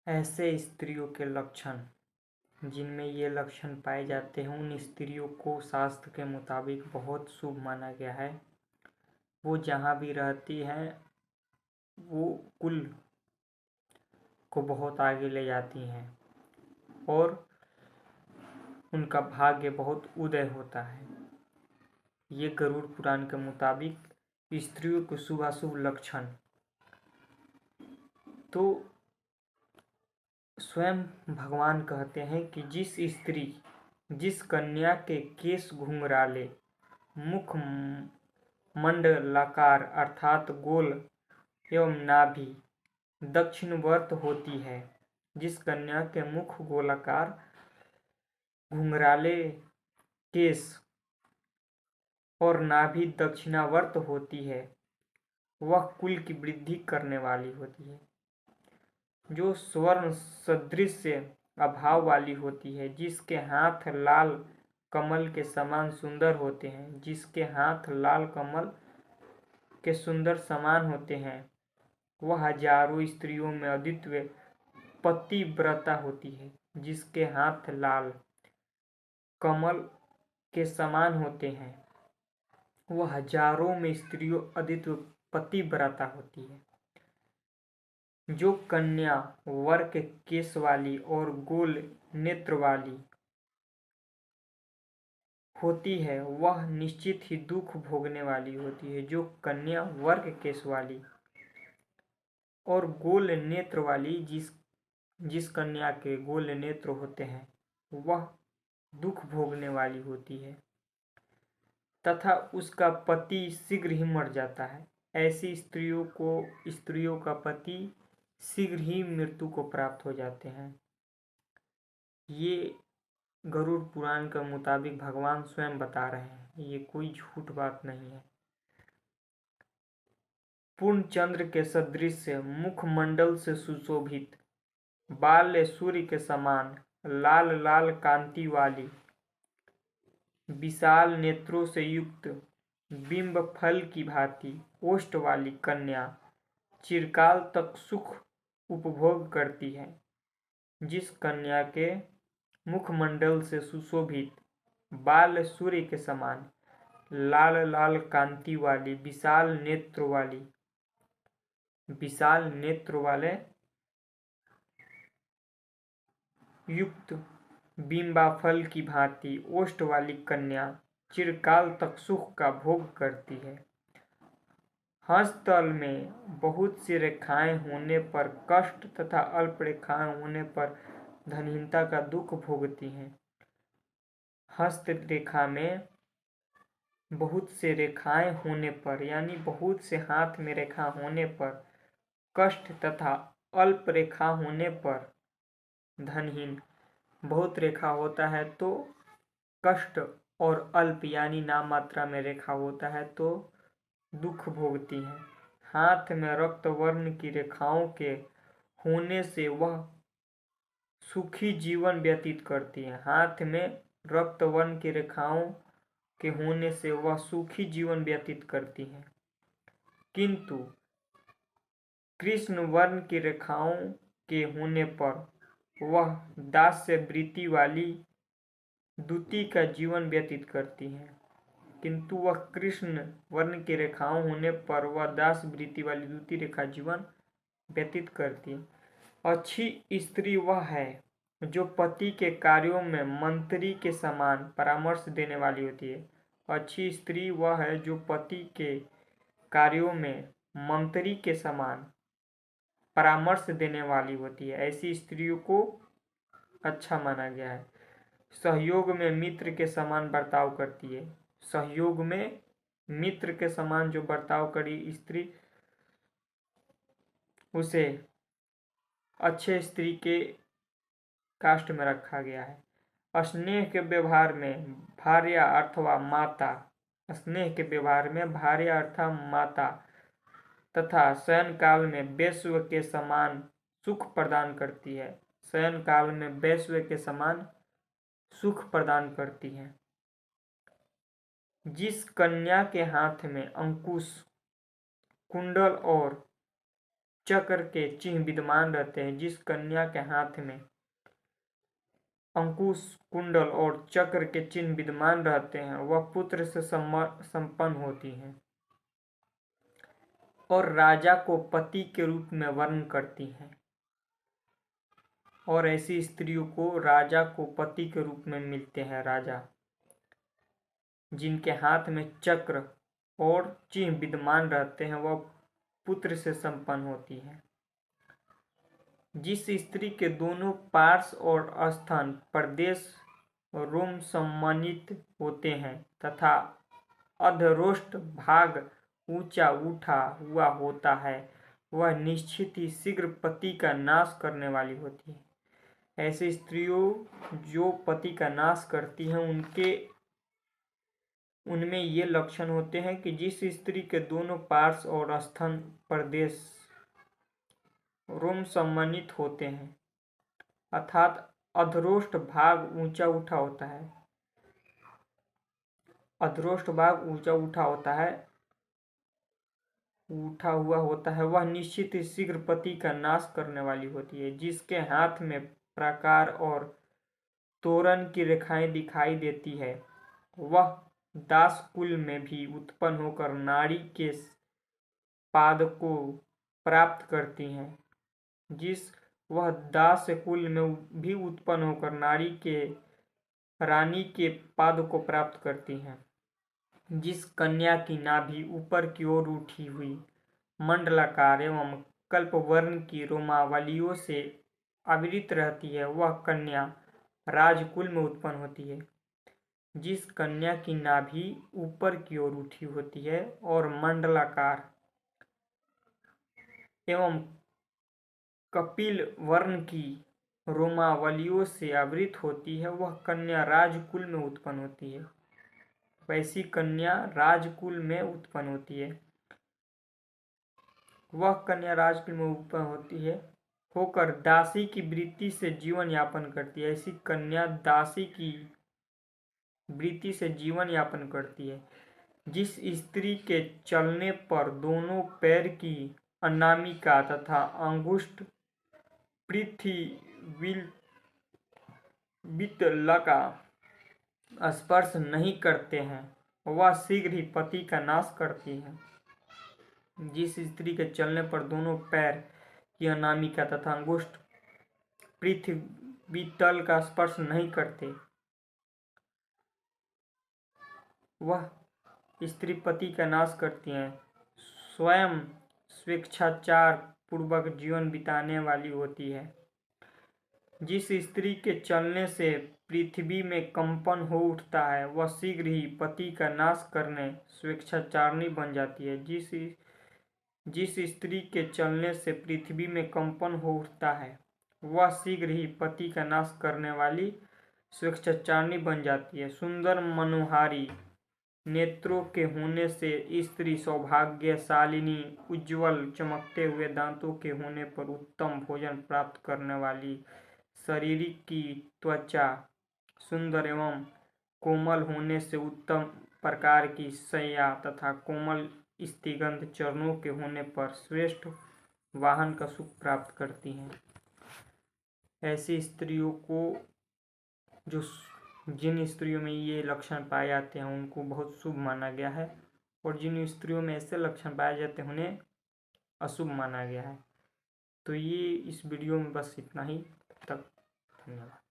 ऐसे स्त्रियों के लक्षण जिनमें ये लक्षण पाए जाते हैं उन स्त्रियों को शास्त्र के मुताबिक बहुत शुभ माना गया है। वो जहाँ भी रहती हैं वो कुल को बहुत आगे ले जाती हैं और उनका भाग्य बहुत उदय होता है। ये गरुड़ पुराण के मुताबिक स्त्रियों के शुभाशुभ लक्षण। तो स्वयं भगवान कहते हैं कि जिस कन्या के केश घुंघराले, मुख मंडलाकार अर्थात गोल एवं नाभि दक्षिणवर्त होती है, जिस कन्या के मुख गोलाकार, घुंघराले केश और नाभि दक्षिणावर्त होती है, वह कुल की वृद्धि करने वाली होती है। जो स्वर्ण सदृश अभाव वाली होती है, जिसके हाथ लाल कमल के समान सुंदर होते हैं, जिसके हाथ लाल कमल के सुंदर समान होते हैं, वह हजारों स्त्रियों में अद्वितीय पतिव्रता होती है। जिसके हाथ लाल कमल के समान होते हैं, वह हजारों में स्त्रियों अद्वितीय पतिव्रता होती है। जो कन्या वर के केश वाली और गोल नेत्र वाली होती है, वह निश्चित ही दुख भोगने वाली होती है। जो कन्या वर के केश वाली और गोल नेत्र वाली, जिस कन्या के गोल नेत्र होते हैं, वह दुख भोगने वाली होती है तथा उसका पति शीघ्र ही मर जाता है। ऐसी स्त्रियों का पति शीघ्र ही मृत्यु को प्राप्त हो जाते हैं। ये गरुड़ पुराण के मुताबिक भगवान स्वयं बता रहे हैं, ये कोई झूठ बात नहीं है। पूर्ण चंद्र के सदृश मुखमंडल से सुशोभित, बाल सूर्य के समान लाल लाल कांति वाली, विशाल नेत्रों से युक्त, बिंब फल की भांति ओष्ठ वाली कन्या चिरकाल तक सुख उपभोग करती है। जिस कन्या के मुखमंडल से सुशोभित, बाल सूर्य के समान लाल लाल कांति वाली, विशाल नेत्र वाले युक्त, बिंबाफल की भांति ओष्ठ वाली कन्या चिरकाल तक सुख का भोग करती है। हस्तल में बहुत सी रेखाएं होने पर कष्ट तथा अल्प रेखाएं होने पर धनहीनता का दुख भोगती हैं। हस्त रेखा में बहुत से रेखाएं होने पर, यानी बहुत से हाथ में रेखा होने पर कष्ट तथा अल्प रेखा होने पर धनहीन, बहुत रेखा होता है तो कष्ट और अल्प यानी नाम मात्रा में रेखा होता है तो दुख भोगती हैं। हाथ में रक्त वर्ण की रेखाओं के होने से वह सुखी जीवन व्यतीत करती हैं। हाथ में रक्त वर्ण की रेखाओं के होने से वह सुखी जीवन व्यतीत करती हैं, किंतु कृष्ण वर्ण की रेखाओं के होने पर वह दास्य वृत्ति वाली द्युति का जीवन व्यतीत करती हैं। किंतु वह कृष्ण वर्ण की रेखाओं होने पर वह दास वृत्ति वाली द्युति रेखा जीवन व्यतीत करती है। अच्छी स्त्री वह है जो पति के कार्यों में मंत्री के समान परामर्श देने वाली होती है। अच्छी स्त्री वह है जो पति के कार्यों में मंत्री के समान परामर्श देने वाली होती है। ऐसी स्त्रियों को अच्छा माना गया है। सहयोग में मित्र के समान बर्ताव करती है। सहयोग में मित्र के समान जो बर्ताव करी स्त्री, उसे अच्छे स्त्री के कास्ट में रखा गया है। स्नेह के व्यवहार में भार्या अथवा माता, स्नेह के व्यवहार में भार्या अर्थात माता तथा शयन काल में वैश्य के समान सुख प्रदान करती है। शयन काल में वैश्य के समान सुख प्रदान करती है। जिस कन्या के हाथ में अंकुश, कुंडल और चक्र के चिन्ह विद्यमान रहते हैं। जिस कन्या के हाथ में अंकुश, कुंडल और चक्र के चिन्ह विद्यमान रहते हैं वह पुत्र से संपन्न होती है और राजा को पति के रूप में वर्ण करती हैं। और ऐसी स्त्रियों को राजा को पति के रूप में मिलते हैं राजा, जिनके हाथ में चक्र और चिन्ह विद्यमान रहते हैं वह पुत्र से संपन्न होती है। जिस स्त्री के दोनों पार्श्व और स्तन प्रदेश रोम सम्मानित होते हैं तथा अधरोष्ठ भाग ऊंचा उठा हुआ होता है वह निश्चित ही शीघ्र पति का नाश करने वाली होती है। ऐसी स्त्रियों जो पति का नाश करती हैं उनमें ये लक्षण होते हैं कि जिस स्त्री के दोनों पार्श्व और स्तन प्रदेश रोम सम्मानित होते हैं अर्थात अधरोष्ठ भाग ऊंचा उठा होता है, अधरोष्ठ भाग ऊंचा उठा हुआ होता है वह निश्चित ही शीघ्र पति का नाश करने वाली होती है। जिसके हाथ में प्राकार और तोरण की रेखाएं दिखाई देती है वह दास कुल में भी उत्पन्न होकर नारी के पाद को प्राप्त करती हैं। वह दास कुल में भी उत्पन्न होकर रानी के पाद को प्राप्त करती हैं। जिस कन्या की नाभि ऊपर की ओर उठी हुई मंडलाकार एवं कल्पवर्ण की रोमावलियों से आवृत रहती है वह कन्या राजकुल में उत्पन्न होती है। जिस कन्या की नाभि ऊपर की ओर उठी होती है और मंडलाकार एवं कपिल वर्ण की रोमावलियों से आवृत होती है वह कन्या राजकुल में उत्पन्न होती है। वैसी कन्या राजकुल में उत्पन्न होती है। वह कन्या राजकुल में उत्पन्न होती है होकर दासी की वृत्ति से जीवन यापन करती है। ऐसी कन्या दासी की वृत्ति से जीवन यापन करती है। जिस स्त्री के चलने पर दोनों पैर की अनामिका तथा अंगुष्ठ पृथ्वी वितल का स्पर्श नहीं करते हैं वह शीघ्र ही पति का नाश करती है। जिस स्त्री के चलने पर दोनों पैर की अनामिका तथा अंगुष्ठ पृथ्वी तल का स्पर्श नहीं करते वह स्त्री पति का नाश करती है। स्वयं स्वेच्छाचार पूर्वक जीवन बिताने वाली होती है। जिस स्त्री के चलने से पृथ्वी में कंपन हो उठता है वह शीघ्र ही पति का नाश करने स्वेच्छाचारिणी बन जाती है। जिस स्त्री के चलने से पृथ्वी में कंपन हो उठता है वह शीघ्र ही पति का नाश करने वाली स्वेच्छाचारिणी बन जाती है। सुंदर मनोहारी नेत्रों के होने से स्त्री सौभाग्यशालिनी, उज्ज्वल चमकते हुए दांतों के होने पर उत्तम भोजन प्राप्त करने वाली, शरीर की त्वचा सुंदर एवं कोमल होने से उत्तम प्रकार की शैया तथा कोमल स्त्रीगंध चरणों के होने पर श्रेष्ठ वाहन का सुख प्राप्त करती हैं। ऐसी स्त्रियों को जिन स्त्रियों में ये लक्षण पाए जाते हैं उनको बहुत शुभ माना गया है और जिन स्त्रियों में ऐसे लक्षण पाए जाते हैं उन्हें अशुभ माना गया है। तो ये इस वीडियो में बस इतना ही। तब तक धन्यवाद।